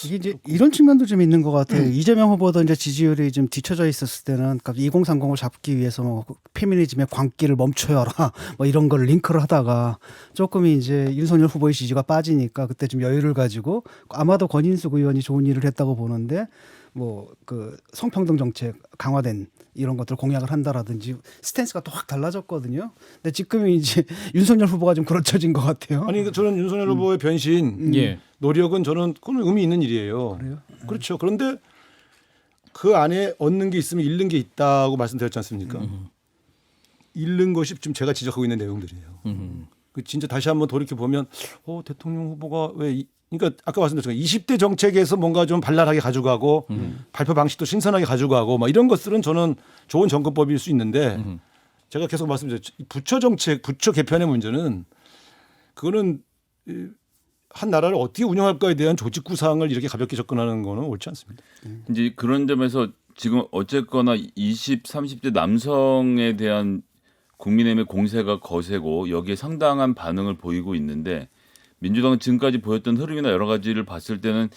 이게 이제 이런 측면도 좀 있는 것 같아요. 이재명 후보도 이제 지지율이 좀 뒤쳐져 있었을 때는 2030을 잡기 위해서 뭐 페미니즘의 광기를 멈춰여라 뭐 이런 걸 링크를 하다가 조금 이제 윤석열 후보의 지지가 빠지니까 그때 좀 여유를 가지고 아마도 권인숙 의원이 좋은 일을 했다고 보는데 뭐 그 성평등 정책 강화된 이런 것들 공약을 한다라든지 스탠스가 또 확 달라졌거든요. 근데 지금은 이제 윤석열 후보가 좀 그렇쳐진 것 같아요. 아니 그러니까 저는 윤석열 후보의 변신 예. 노력은 저는 그건 의미 있는 일이에요. 그래요? 그렇죠. 그런데 그 안에 얻는 게 있으면 잃는 게 있다고 말씀드렸지 않습니까? 잃는 것이 지금 제가 지적하고 있는 내용들이에요. 그 진짜 다시 한번 돌이켜 보면 대통령 후보가 왜 그러니까 아까 말씀드렸지만 20대 정책에서 뭔가 좀 발랄하게 가져가고 발표 방식도 신선하게 가져가고 막 이런 것들은 저는 좋은 정권법일 수 있는데 제가 계속 말씀드렸죠. 부처 정책, 부처 개편의 문제는 그거는 한 나라를 어떻게 운영할까에 대한 조직 구상을 이렇게 가볍게 접근하는 거는 옳지 않습니다. 이제 그런 점에서 지금 어쨌거나 20, 30대 남성에 대한 국민의힘의 공세가 거세고 여기에 상당한 반응을 보이고 있는데 민주당은 지금까지 보였던 흐름이나 여러 가지를 봤을 때는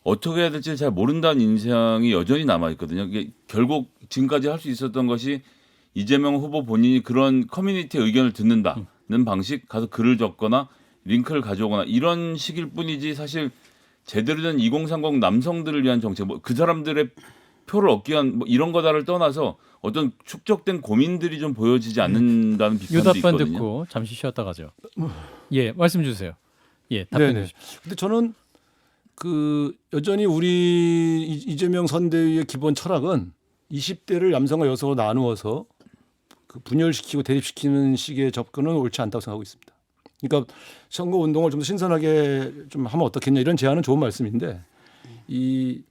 어떻게 해야 될지 잘 모른다는 인상이 여전히 남아 있거든요. 이게 결국 지금까지 할 수 있었던 것이 이재명 후보 본인이 그런 커뮤니티의 의견을 듣는다는 방식, 가서 글을 적거나 링크를 가져오거나 이런 식일 뿐이지 사실 제대로 된 2030 남성들을 위한 정책, 뭐 그 사람들의 표를 얻기 위한 뭐 이런 거다를 떠나서 어떤 축적된 고민들이 좀 보여지지 않는다는 요 비판도 답변 있거든요. 듣고 잠시 쉬었다 가죠. 예, 말씀 주세요. 예, 답변 네네. 주십시오. 근데 저는 그 여전히 우리 이재명 선대위의 기본 철학은 20대를 남성과 여성으로 나누어서 그 분열시키고 대립시키는 식의 접근은 옳지 않다고 생각하고 있습니다. 그러니까 선거 운동을 좀 더 신선하게 좀 하면 어떻겠냐 이런 제안은 좋은 말씀인데 이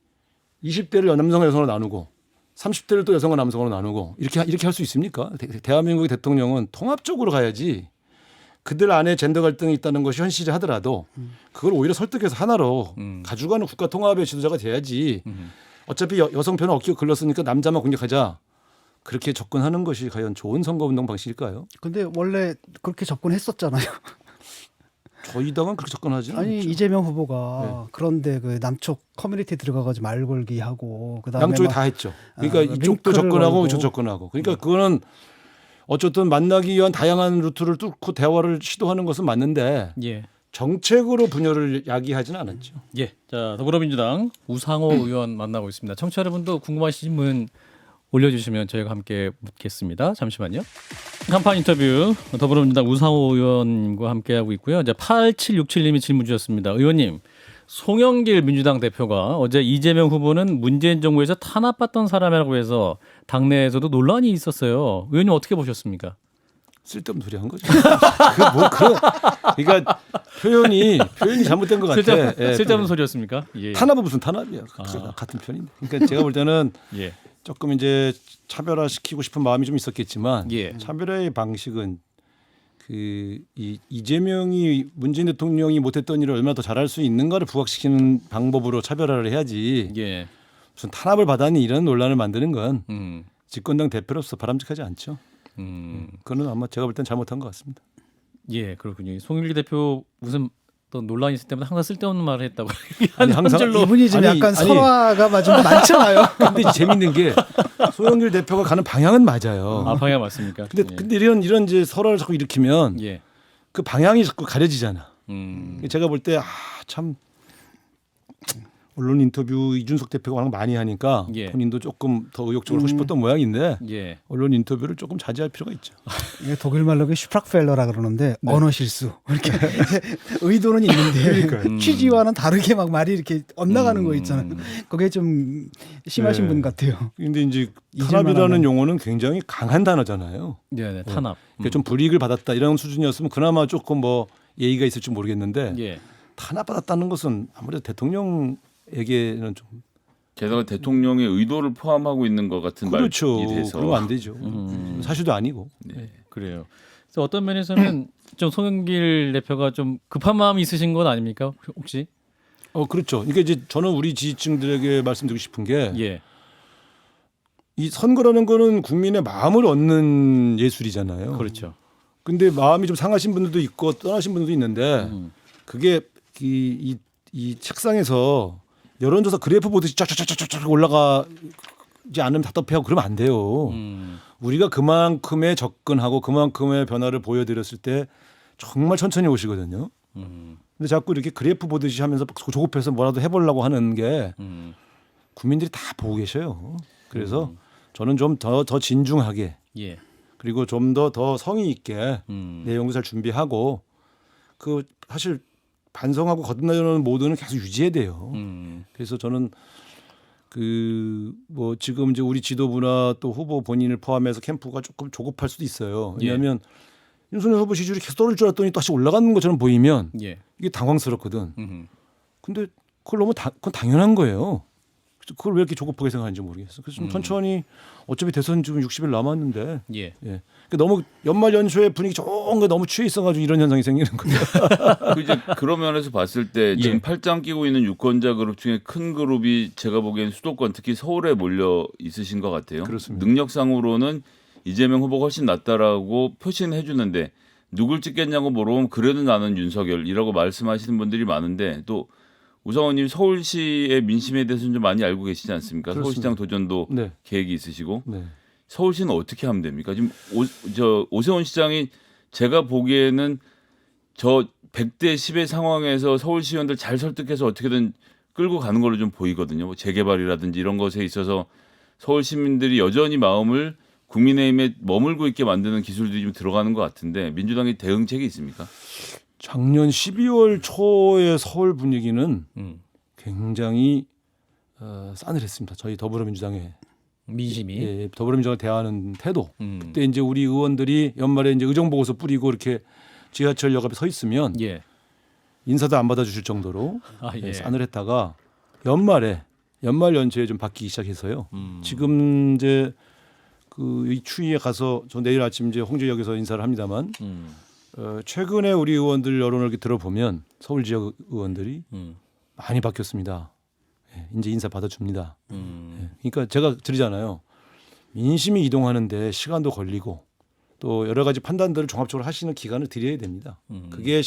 20대를 남성과 여성으로 나누고 30대를 또 여성과 남성으로 나누고 이렇게 할 수 있습니까? 대한민국의 대통령은 통합적으로 가야지. 그들 안에 젠더 갈등이 있다는 것이 현실이 하더라도 그걸 오히려 설득해서 하나로 가져가는 국가 통합의 지도자가 돼야지. 어차피 여성 편은 어깨가 글렀으니까 남자만 공격하자. 그렇게 접근하는 것이 과연 좋은 선거운동 방식일까요? 근데 원래 그렇게 접근했었잖아요. 저희 당은 그렇게 접근하지는 아니 않죠. 이재명 후보가 그런데 그 남쪽 커뮤니티 들어가가지고 말 걸기 하고 그다음에 양쪽이 막 다 했죠. 그러니까 이쪽도 링크를 접근하고 걸고. 이쪽 접근하고. 그러니까 그거는 어쨌든 만나기 위한 다양한 루트를 뚫고 대화를 시도하는 것은 맞는데 예. 정책으로 분열을 야기하지는 않았죠. 예. 자, 더불어민주당 우상호 의원 만나고 있습니다. 청취자 여러분도 궁금하신 분 올려주시면 저희가 함께 묻겠습니다. 잠시만요. 간판 인터뷰 더불어민주당 우상호 의원과 함께하고 있고요. 이제 8767님이 질문 주셨습니다. 의원님, 송영길 민주당 대표가 어제 이재명 후보는 문재인 정부에서 탄압받던 사람이라고 해서 당내에서도 논란이 있었어요. 의원님 어떻게 보셨습니까? 쓸데없는 소리 한 거죠. 그러니까 표현이 잘못된 것 같아. 쓸데없는 소리였습니까? 예. 탄압은 무슨 탄압이야. 같은 편인데. 그러니까 제가 볼 때는 예. 조금 이제 차별화시키고 싶은 마음이 좀 있었겠지만 예. 차별화의 방식은 그 이재명이 문재인 대통령이 못했던 일을 얼마나 더 잘할 수 있는가를 부각시키는 방법으로 차별화를 해야지. 예. 무슨 탄압을 받았니 이런 논란을 만드는 건 음. 집권당 대표로서 바람직하지 않죠. 그거는 아마 제가 볼 땐 잘못한 것 같습니다. 예, 그렇군요. 송영길 대표 무슨 또 논란이 있을 때마다 항상 쓸데없는 말을 했다고 아니, 한 항상 줄로 이분이 좀 아니, 약간 아니. 설화가 좀 많잖아요. 근데 이제 재밌는 게 소영길 대표가 가는 방향은 맞아요. 방향 맞습니까? 근데 이런 이제 설화를 자꾸 일으키면 예. 그 방향이 자꾸 가려지잖아. 음. 제가 볼 때 참 언론 인터뷰 이준석 대표가 워낙 많이 하니까 예. 본인도 조금 더 의욕적으로 하고 싶었던 모양인데 예. 언론 인터뷰를 조금 자제할 필요가 있죠. 이게 독일 말로 슈프락펠러라 그러는데 언어 실수 이렇게 의도는 있는데 취지와는 다르게 막 말이 이렇게 엇나가는 거 있잖아요. 그게 좀 심하신 네. 분 같아요. 근데 이제 잊을만 탄압이라는 하면. 용어는 굉장히 강한 단어잖아요. 네, 네. 탄압. 그러니까 좀 불이익을 받았다 이런 수준이었으면 그나마 조금 뭐 예의가 있을지 모르겠는데 예. 탄압받았다는 것은 아무래도 대통령에게는 좀 게다가 대통령의 의도를 포함하고 있는 것 같은 그렇죠. 말이 돼서 그러면 안 되죠. 사실도 아니고. 네. 그래요. 그래서 어떤 면에서는 좀 송영길 대표가 좀 급한 마음이 있으신 건 아닙니까? 혹시? 그렇죠. 이게 이제 저는 우리 지지층들에게 말씀드리고 싶은 게 예. 이 선거라는 거는 국민의 마음을 얻는 예술이잖아요. 그렇죠. 근데 마음이 좀 상하신 분들도 있고 떠나신 분들도 있는데 그게 이 책상에서 여론조사 그래프 보듯이 쫙쫙쫙쫙 올라가지 않으면 답답해하고 그러면 안 돼요. 우리가 그만큼의 접근하고 그만큼의 변화를 보여드렸을 때 정말 천천히 오시거든요. 근데 자꾸 이렇게 그래프 보듯이 하면서 조급해서 뭐라도 해보려고 하는 게 국민들이 다 보고 계셔요. 그래서 저는 좀 더 진중하게 예. 그리고 좀 더 성의 있게 음. 내용도 잘 준비하고 그 사실 반성하고 거듭나려는 모드는 계속 유지해야 돼요. 그래서 저는 그 뭐 지금 이제 우리 지도부나 또 후보 본인을 포함해서 캠프가 조금 조급할 수도 있어요. 왜냐하면 윤석열 후보 지지율이 계속 떨어질 줄 알았더니 다시 올라가는 것처럼 보이면 예. 이게 당황스럽거든. 음흠. 근데 그걸 너무 그건 당연한 거예요. 그걸 왜 이렇게 조급하게 생각하는지 모르겠어. 그래서 좀 천천히 어차피 대선 지금 60일 남았는데 예. 예. 그러니까 너무 연말 연초에 분위기 좋은 거 너무 취해 있어가지고 이런 현상이 생기는 거예요. 그 이제 그런 면에서 봤을 때 지금 예. 팔짱 끼고 있는 유권자 그룹 중에 큰 그룹이 제가 보기엔 수도권 특히 서울에 몰려 있으신 것 같아요. 그렇습니다. 능력상으로는 이재명 후보가 훨씬 낫다라고 표시는 해주는데 누굴 찍겠냐고 물어보면 그래도 나는 윤석열이라고 말씀하시는 분들이 많은데 또 우상호님 서울시의 민심에 대해서는 좀 많이 알고 계시지 않습니까? 그렇습니다. 서울시장 도전도 네. 계획이 있으시고 네. 서울시는 어떻게 하면 됩니까? 지금 오세훈 시장이 제가 보기에는 저 100대 10의 상황에서 서울시의원들 잘 설득해서 어떻게든 끌고 가는 걸로 좀 보이거든요. 뭐 재개발이라든지 이런 것에 있어서 서울 시민들이 여전히 마음을 국민의힘에 머물고 있게 만드는 기술들이 좀 들어가는 것 같은데 민주당의 대응책이 있습니까? 작년 12월 초의 서울 분위기는 굉장히 싸늘했습니다. 저희 더불어민주당의 민심이. 예, 더불어민주당을 대하는 태도. 음. 그때 이제 우리 의원들이 연말에 이제 의정 보고서 뿌리고 이렇게 지하철역 앞에 서 있으면 예. 인사도 안 받아주실 정도로 예. 싸늘했다가 연말 연초에 좀 바뀌기 시작해서요. 지금 이제 그 이 추위에 가서 저 내일 아침 이제 홍제역에서 인사를 합니다만 최근에 우리 의원들 여론을 이렇게 들어보면 서울 지역 의원들이 많이 바뀌었습니다. 예, 이제 인사 받아줍니다. 예, 그러니까 제가 드리잖아요. 민심이 이동하는데 시간도 걸리고 또 여러 가지 판단들을 종합적으로 하시는 기간을 드려야 됩니다. 그게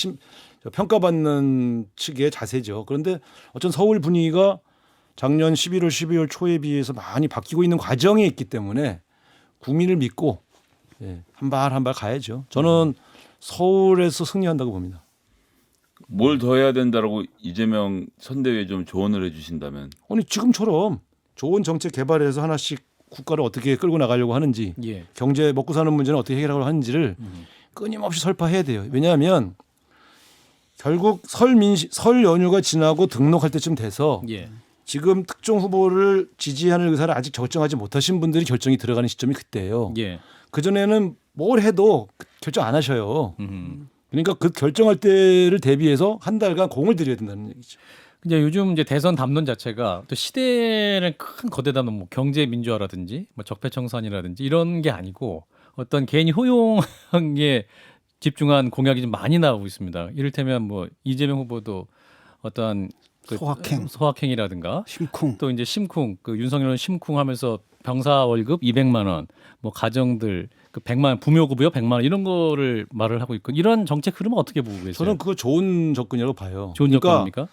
평가받는 측의 자세죠. 그런데 어쩐 서울 분위기가 작년 11월, 12월 초에 비해서 많이 바뀌고 있는 과정에 있기 때문에 국민을 믿고 예, 한 발 한 발 가야죠. 저는 서울에서 승리한다고 봅니다. 뭘 더 해야 된다라고 이재명 선대위에 좀 조언을 해주신다면 아니 지금처럼 좋은 정책 개발해서 하나씩 국가를 어떻게 끌고 나가려고 하는지 예. 경제 먹고 사는 문제는 어떻게 해결하려고 하는지를 끊임없이 설파해야 돼요. 왜냐하면 결국 설 연휴가 지나고 등록할 때쯤 돼서 예. 지금 특정 후보를 지지하는 의사를 아직 결정하지 못하신 분들이 결정이 들어가는 시점이 그때예요. 예. 그전에는 뭘 해도 결정 안 하셔요. 그러니까 그 결정할 때를 대비해서 한 달간 공을 들여야 된다는 얘기죠. 이제 요즘 이제 대선 담론 자체가 또 시대는 큰 거대 담론, 뭐 경제 민주화라든지 뭐 적폐청산이라든지 이런 게 아니고 어떤 개인이 호용에 집중한 공약이 좀 많이 나오고 있습니다. 이를테면 뭐 이재명 후보도 어떠한 그 소확행. 소확행이라든가 심쿵. 또 이제 심쿵, 그 윤석열은 심쿵하면서 병사 월급 200만 원, 뭐 가정들 그 100만 원, 부묘급여 100만 원 이런 거를 말을 하고 있고 이런 정책 흐름은 어떻게 보고 계세요? 저는 그거 좋은 접근이라고 봐요. 좋은 그러니까 접근입니까?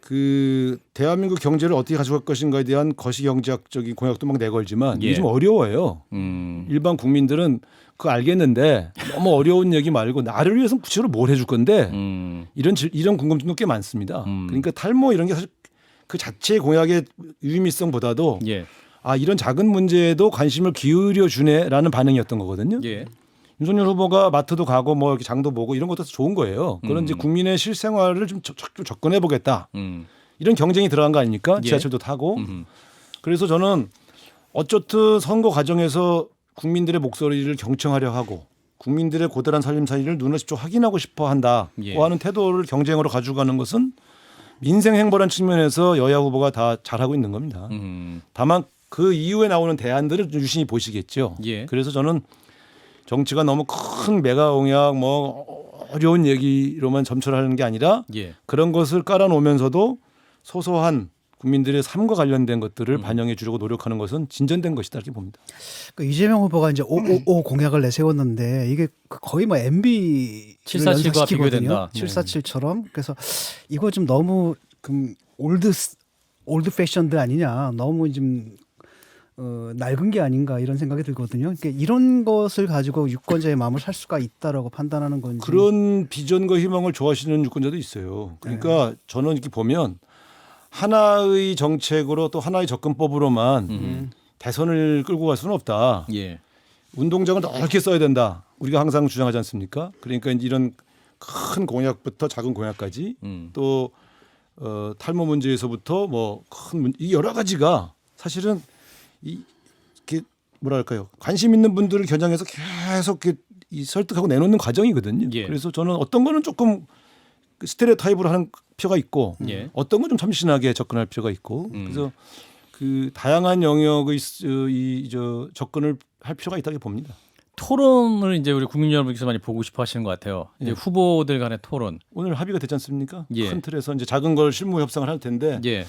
그 대한민국 경제를 어떻게 가져갈 것인가에 대한 거시경제학적인 공약도 막 내걸지만 예. 이게 좀 어려워요. 일반 국민들은 그거 알겠는데 너무 어려운 얘기 말고 나를 위해서는 구체적으로 뭘 해줄 건데 이런 궁금증도 꽤 많습니다. 그러니까 탈모 이런 게 사실 그 자체의 공약의 유의미성보다도 예. 아 이런 작은 문제에도 관심을 기울여 주네라는 반응이었던 거거든요. 예. 윤석열 후보가 마트도 가고 뭐 이렇게 장도 보고 이런 것도 좋은 거예요. 그런 이제 국민의 실생활을 좀 접근해 보겠다. 이런 경쟁이 들어간 거 아닙니까? 예. 지하철도 타고. 그래서 저는 어쨌든 선거 과정에서 국민들의 목소리를 경청하려 하고 국민들의 고달한 살림살이를 눈으로 직접 확인하고 싶어 한다고 예. 하는 태도를 경쟁으로 가져가는 것은 민생 행보란 측면에서 여야 후보가 다 잘하고 있는 겁니다. 다만 그 이후에 나오는 대안들을 유심히 보시겠죠. 예. 그래서 저는 정치가 너무 큰 메가 공약 뭐 어려운 얘기로만 점철하는 게 아니라 예. 그런 것을 깔아놓으면서도 소소한 국민들의 삶과 관련된 것들을 반영해 주려고 노력하는 것은 진전된 것이다 이렇게 봅니다. 그 이재명 후보가 이제 555 공약을 내세웠는데 이게 거의 뭐 MB 747과 비교된다. 747처럼 그래서 이거 좀 너무 올드 패션드 아니냐, 너무 좀 낡은 게 아닌가 이런 생각이 들거든요. 그러니까 이런 것을 가지고 유권자의 마음을 살 수가 있다라고 판단하는 건지. 그런 비전과 희망을 좋아하시는 유권자도 있어요. 그러니까 저는 이렇게 보면 하나의 정책으로 또 하나의 접근법으로만 대선을 끌고 갈 수는 없다. 예. 운동장을 넓게 써야 된다. 우리가 항상 주장하지 않습니까? 그러니까 이런 큰 공약부터 작은 공약까지 또 탈모 문제에서부터 뭐 큰 여러 가지가 사실은 이게 뭐랄까요? 관심 있는 분들을 겨냥해서 계속 이 설득하고 내놓는 과정이거든요. 예. 그래서 저는 어떤 거는 조금 스테레오타입으로 하는 필요가 있고 예. 어떤 건 좀 참신하게 접근할 필요가 있고 그래서 그 다양한 영역의 접근을 할 필요가 있다고 봅니다. 토론을 이제 우리 국민 여러분께서 많이 보고 싶어 하시는 것 같아요. 이제 예. 후보들 간의 토론. 오늘 합의가 됐지 않습니까? 예. 큰 틀에서 이제 작은 걸 실무 협상을 할 텐데 예.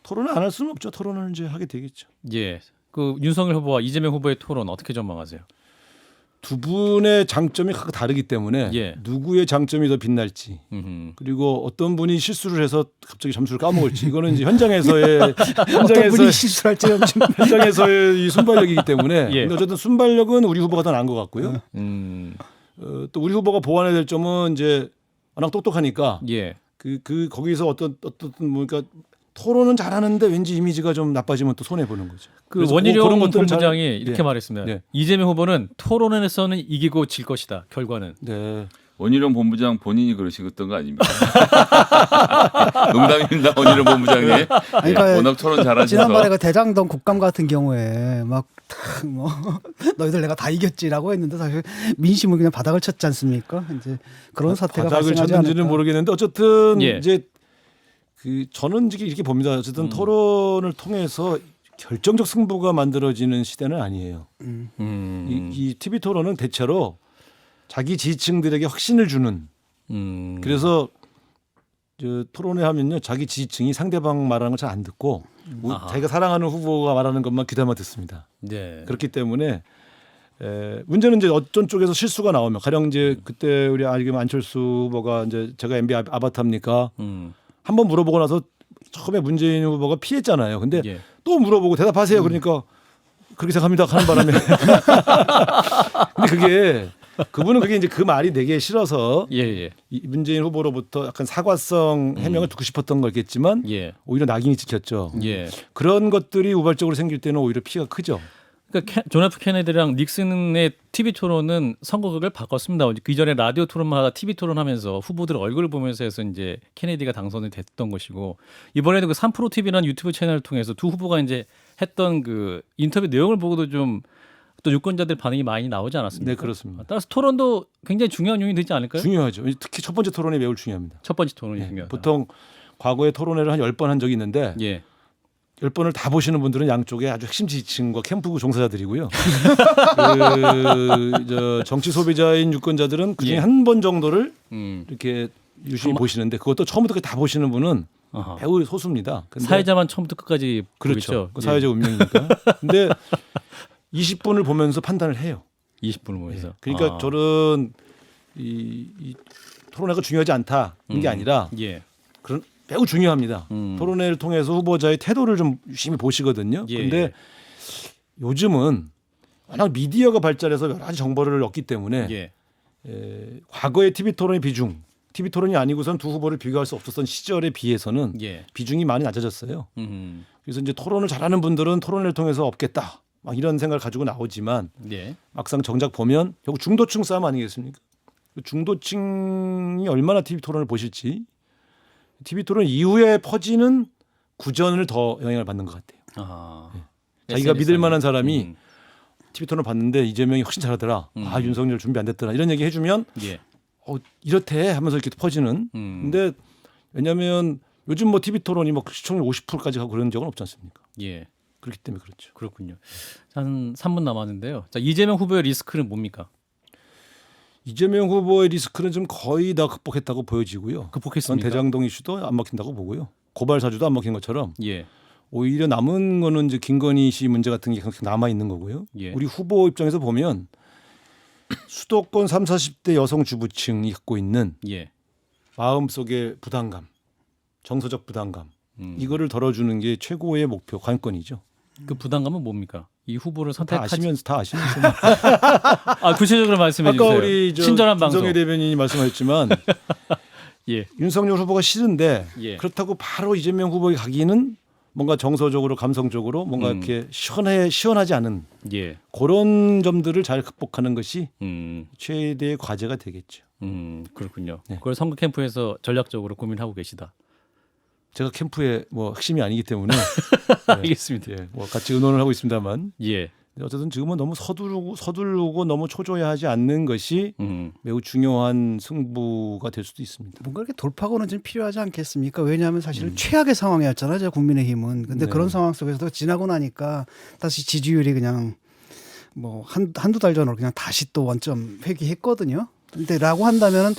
토론을 안 할 수는 없죠. 토론을 이제 하게 되겠죠. 예. 그 윤석열 후보와 이재명 후보의 토론 어떻게 전망하세요? 두 분의 장점이 각각 다르기 때문에 예. 누구의 장점이 더 빛날지 그리고 어떤 분이 실수를 해서 갑자기 점수를 까먹을지 이거는 이제 현장에서의 어떤 분이 실수할지 현장에서의 이 순발력이기 때문에 예. 근데 어쨌든 순발력은 우리 후보가 더 나은 것 같고요. 또 우리 후보가 보완해야 될 점은 이제 워낙 똑똑하니까 예. 거기서 어떤 그러니까 토론은 잘하는데 왠지 이미지가 좀 나빠지면 또 손해 보는 거죠. 그 그래서 원희룡 그런 것들을 잘- 본부장이 이렇게 예. 말했습니다. 네. 이재명 후보는 토론에서는 이기고 질 것이다. 결과는. 네. 원희룡 본부장 본인이 그러시던 거 아닙니까? 농담입니다. 원희룡 본부장님. 그러니까 워낙 토론 잘하셔서. 지난번에 그 대장동 국감 같은 경우에 막 뭐 너희들 내가 다 이겼지라고 했는데 사실 민심은 그냥 바닥을 쳤지 않습니까? 이제 그런 사태가 바닥을 발생하지 쳤는지는 않을까. 모르겠는데 어쨌든 예. 이제 저는 이렇게 봅니다. 어쨌든 토론을 통해서 결정적 승부가 만들어지는 시대는 아니에요. 이 TV 토론은 대체로 자기 지지층들에게 확신을 주는. 그래서 토론회 하면요 자기 지지층이 상대방 말하는 걸 잘 안 듣고 자기가 사랑하는 후보가 말하는 것만 귀담아 듣습니다. 네. 그렇기 때문에 문제는 이제 어떤 쪽에서 실수가 나오면 가령 이제 그때 우리 알기면 안철수 후보가 이제 제가 MB 아바타입니까? 한번 물어보고 나서 처음에 문재인 후보가 피했잖아요. 근데 예. 또 물어보고 대답하세요. 그러니까 그렇게 생각합니다 하는 바람에 근데 그분은 그게 이제 그 말이 되게 싫어서 예, 예. 이 문재인 후보로부터 약간 사과성 해명을 듣고 싶었던 거겠지만 예. 오히려 낙인이 찍혔죠. 예. 그런 것들이 우발적으로 생길 때는 오히려 피해가 크죠. 그러니까 존 F 케네디랑 닉슨의 TV 토론은 선거극을 바꿨습니다. 그 이전에 라디오 토론만 하다 TV 토론하면서 후보들 얼굴을 보면서 해서 이제 케네디가 당선이 됐던 것이고 이번에도 그 3프로 TV라는 유튜브 채널을 통해서 두 후보가 이제 했던 그 인터뷰 내용을 보고도 좀 또 유권자들 반응이 많이 나오지 않았습니까? 네, 그렇습니다. 따라서 토론도 굉장히 중요한 요인이 되지 않을까요? 중요하죠. 특히 첫 번째 토론이 매우 중요합니다. 첫 번째 토론이 네, 중요하다. 보통 과거에 토론회를 한 10번 한 적이 있는데 예. 10번을 다 보시는 분들은 양쪽에 아주 핵심 지지층과 캠프 종사자들이고요. 정치 소비자인 유권자들은 그중에 예. 한 번 정도를 음. 이렇게 유심히 보시는데 그것도 처음부터 다 보시는 분은 아하. 매우 소수입니다. 근데 사회자만 처음부터 끝까지 그렇죠. 보겠죠. 그 사회적 운명이니까. 근데 20분을 보면서 판단을 해요. 20분을 모여서. 그러니까 저는 이 토론회가 중요하지 않다는 게 아니라 예. 그런 매우 중요합니다. 토론회를 통해서 후보자의 태도를 좀 유심히 보시거든요. 예. 근데 요즘은 워낙 미디어가 발달해서 여러 가지 정보를 얻기 때문에 예. 과거의 TV 토론의 비중, TV 토론이 아니고선 두 후보를 비교할 수 없었던 시절에 비해서는 예. 비중이 많이 낮아졌어요. 음. 그래서 이제 토론을 잘하는 분들은 토론회를 통해서 없겠다. 막 이런 생각을 가지고 나오지만 예. 막상 정작 보면 결국 중도층 싸움 아니겠습니까? 중도층이 얼마나 TV 토론을 보실지 TV 토론 이후에 퍼지는 구전을 더 영향을 받는 것 같아요. 아. 자기가 믿을 만한 사람이 음. TV 토론을 봤는데 이재명이 훨씬 잘하더라. 아 윤석열 준비 안 됐더라. 이런 얘기 해주면 예. 이렇대 하면서 이렇게 퍼지는. 근데 왜냐하면 요즘 뭐 TV 토론이 뭐 시청률 50%까지 가고 그런 적은 없지 않습니까? 예. 그렇기 때문에 그렇죠. 그렇군요. 한 3분 남았는데요. 자, 이재명 후보의 리스크는 뭡니까? 이재명 후보의 리스크는 좀 거의 다 극복했다고 보여지고요. 전 극복했습니까? 대장동 이슈도 안 먹힌다고 보고요. 고발 사주도 안 먹힌 것처럼 예. 오히려 남은 거는 이제 김건희 씨 문제 같은 게 계속 남아 있는 거고요. 예. 우리 후보 입장에서 보면 수도권 3, 40대 여성 주부층이 갖고 있는 예. 마음속의 부담감, 정서적 부담감 이거를 덜어주는 게 최고의 목표 관건이죠. 그 부담감은 뭡니까? 이 후보를 다 선택하시면 아시면서 아, 구체적으로 말씀해 아까 주세요. 우리 친절한 방송. 김성애 대변인이 말씀하셨지만 예. 윤석열 후보가 싫은데 예. 그렇다고 바로 이재명 후보에 가기는 뭔가 정서적으로 감성적으로 뭔가 이렇게 시원하지 않은 예. 그런 점들을 잘 극복하는 것이 음. 최대의 과제가 되겠죠. 그렇군요. 네. 그걸 선거 캠프에서 전략적으로 고민하고 계시다. 제가 캠프의 뭐 핵심이 아니기 때문에 알겠습니다. 예, 뭐 같이 의논을 하고 있습니다만 예. 어쨌든 지금은 너무 서두르고 너무 초조해하지 않는 것이 음. 매우 중요한 승부가 될 수도 있습니다. 뭔가 이렇게 돌파구는 좀 필요하지 않겠습니까? 왜냐하면 사실은 최악의 상황이었잖아요, 저 국민의힘은. 근데 네. 그런 상황 속에서도 지나고 나니까 다시 지지율이 그냥 뭐 한두 달 전으로 그냥 다시 또 원점 회귀했거든요. 근데 라고 한다면은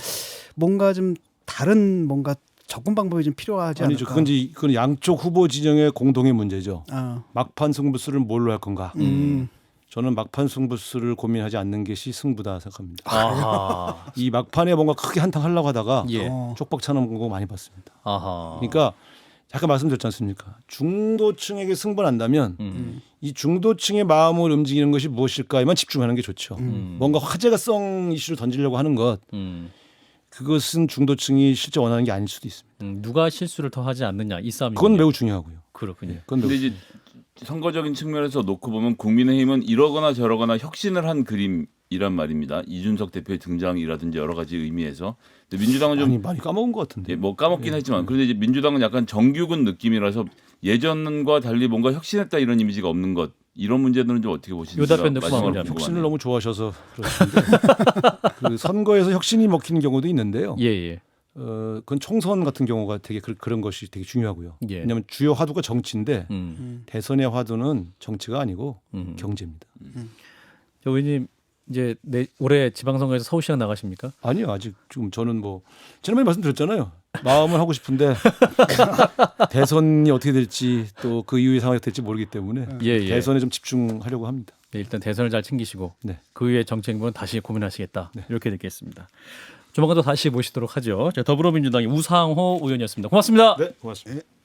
뭔가 좀 다른 뭔가 접근 방법이 좀 필요하지 않을까? 아니죠. 그건 양쪽 후보 진영의 공동의 문제죠. 아. 막판 승부수를 뭘로 할 건가? 저는 막판 승부수를 고민하지 않는 것이 승부다 생각합니다. 아하. 이 막판에 뭔가 크게 한탕 하려고 하다가 예. 쪽박 차는 거 많이 봤습니다. 아하. 그러니까 잠깐 말씀드렸지 않습니까? 중도층에게 승부난다면 이 중도층의 마음을 움직이는 것이 무엇일까에만 집중하는 게 좋죠. 뭔가 화제가성 이슈를 던지려고 하는 것 그것은 중도층이 실제 원하는 게 아닐 수도 있습니다. 누가 실수를 더 하지 않느냐 이 싸움이. 그건 매우 중요하고요. 그렇군요. 그건 매우 근데 이제 선거적인 측면에서 놓고 보면 국민의힘은 이러거나 저러거나 혁신을 한 그림이란 말입니다. 이준석 대표의 등장이라든지 여러 가지 의미에서. 근데 민주당은 좀 많이 까먹은 것 같은데. 예, 뭐 까먹긴 했지만 그런데 이제 민주당은 약간 정규군 느낌이라서 예전과 달리 뭔가 혁신했다 이런 이미지가 없는 것 이런 문제들은 좀 어떻게 보시는지 요 답변도 궁금합니다. 혁신을 너무 좋아하셔서 그러시는데 그 선거에서 혁신이 먹히는 경우도 있는데요. 예예. 그건 총선 같은 경우가 되게 그런 것이 되게 중요하고요. 예. 왜냐하면 주요 화두가 정치인데 대선의 화두는 정치가 아니고 경제입니다. 저 의원님 이제 올해 지방선거에서 서울시장 나가십니까? 아니요, 아직 지금 저는 뭐 지난번에 말씀드렸잖아요. 마음은 하고 싶은데 대선이 어떻게 될지 또 그 이후의 상황이 어떻게 될지 모르기 때문에 예. 대선에 좀 집중하려고 합니다. 네, 일단 대선을 잘 챙기시고 네. 그 이후에 정책 부분 다시 고민하시겠다 이렇게 듣겠습니다. 조만간 또 다시 모시도록 하죠. 더불어민주당의 우상호 의원이었습니다. 고맙습니다. 네, 고맙습니다.